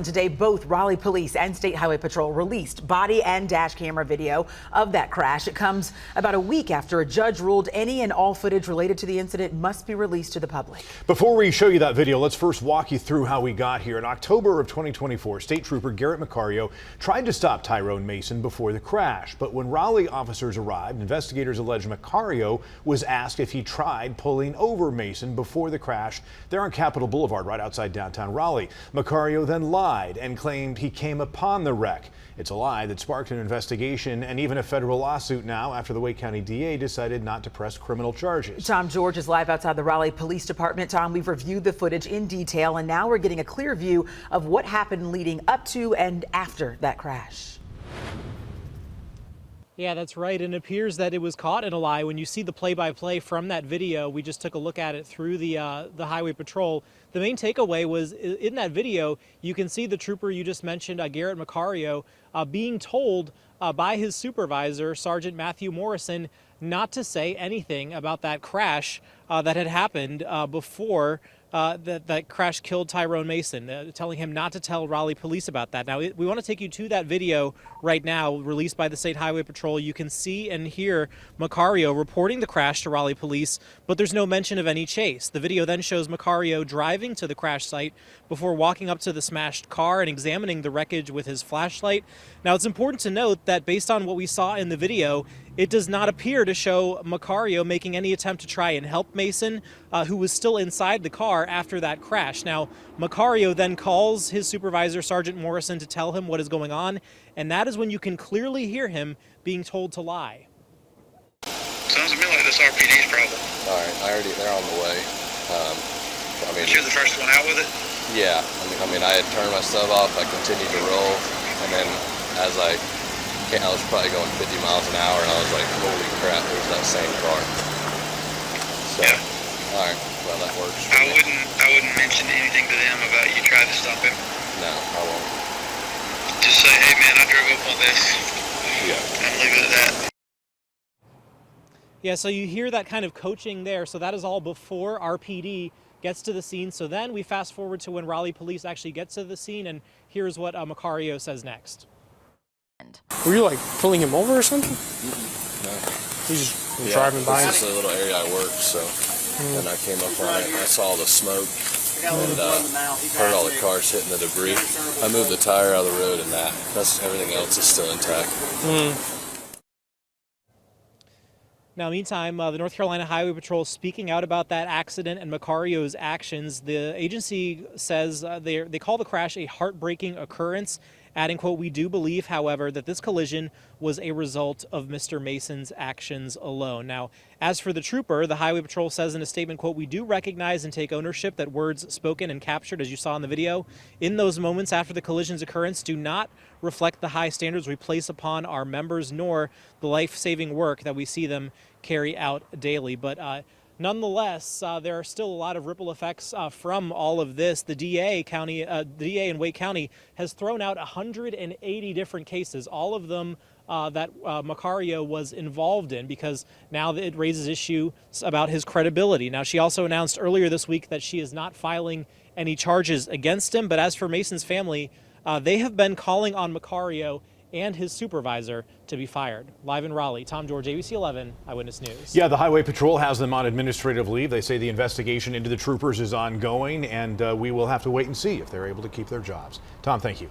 Today, both Raleigh Police and State Highway Patrol released body and dash camera video of that crash. It comes about a week after a judge ruled any and all footage related to the incident must be released to the public. Before we show you that video, let's first walk you through how we got here. In October of 2024, State Trooper Garrett Macario tried to stop Tyrone Mason before the crash. But when Raleigh officers arrived, investigators allege Macario was asked if he tried pulling over Mason before the crash there on Capitol Boulevard, right outside downtown Raleigh. Macario then lied and claimed he came upon the wreck. It's a lie that sparked an investigation and even a federal lawsuit now after the Wake County DA decided not to press criminal charges. Tom George is live outside the Raleigh Police Department. Tom, we've reviewed the footage in detail and now we're getting a clear view of what happened leading up to and after that crash. Yeah, that's right. And it appears that it was caught in a lie. When you see the play-by-play from that video, we just took a look at it through the Highway Patrol. The main takeaway was in that video, you can see the trooper you just mentioned, Garrett Macario, being told by his supervisor, Sergeant Matthew Morrison, not to say anything about that crash that had happened before that crash killed Tyrone Mason, telling him not to tell Raleigh Police about that. Now, we want to take you to that video right now, released by the State Highway Patrol. You can see and hear Macario reporting the crash to Raleigh Police, but there's no mention of any chase. The video then shows Macario driving to the crash site before walking up to the smashed car and examining the wreckage with his flashlight. Now, it's important to note that based on what we saw in the video, it does not appear to show Macario making any attempt to try and help Mason, who was still inside the car after that crash. Now, Macario then calls his supervisor, Sergeant Morrison, to tell him what is going on, and that is when you can clearly hear him being told to lie. Sounds to me like this RPD's problem. All right, they're on the way. But you're the first one out with it? Yeah, I mean, I had turned my stuff off, I continued to roll, and then as I was probably going 50 miles an hour, and I was like, holy crap, there's that same car. So, yeah. All right, well, that works. I wouldn't mention anything to them about you tried to stop him. No, I won't. Just say, hey man, I drove up on this. Yeah. And leave it at that. Yeah, so you hear that kind of coaching there. So that is all before RPD gets to the scene. So then we fast forward to when Raleigh Police actually gets to the scene, and here's what Macario says next. Were you like pulling him over or something? No. He just driving by? This is the little area I work, so and I came up on it and I saw the smoke and heard all the cars hitting the debris. I moved the tire out of the road and that's everything else is still intact. Now, meantime, the North Carolina Highway Patrol speaking out about that accident and Macario's actions. The agency says they call the crash a heartbreaking occurrence, adding, quote, "We do believe, however, that this collision was a result of Mr. Mason's actions alone." Now, as for the trooper, the Highway Patrol says in a statement, quote, "We do recognize and take ownership that words spoken and captured, as you saw in the video, in those moments after the collision's occurrence do not reflect the high standards we place upon our members, nor the life-saving work that we see them carry out daily." But nonetheless, there are still a lot of ripple effects from all of this. The DA in Wake County has thrown out 180 different cases, all of them that Macario was involved in, because now it raises issues about his credibility. Now, she also announced earlier this week that she is not filing any charges against him. But as for Mason's family, they have been calling on Macario and his supervisor to be fired. Live in Raleigh, Tom George, ABC 11 Eyewitness News. Yeah, the Highway Patrol has them on administrative leave. They say the investigation into the troopers is ongoing, and we will have to wait and see if they're able to keep their jobs. Tom, thank you.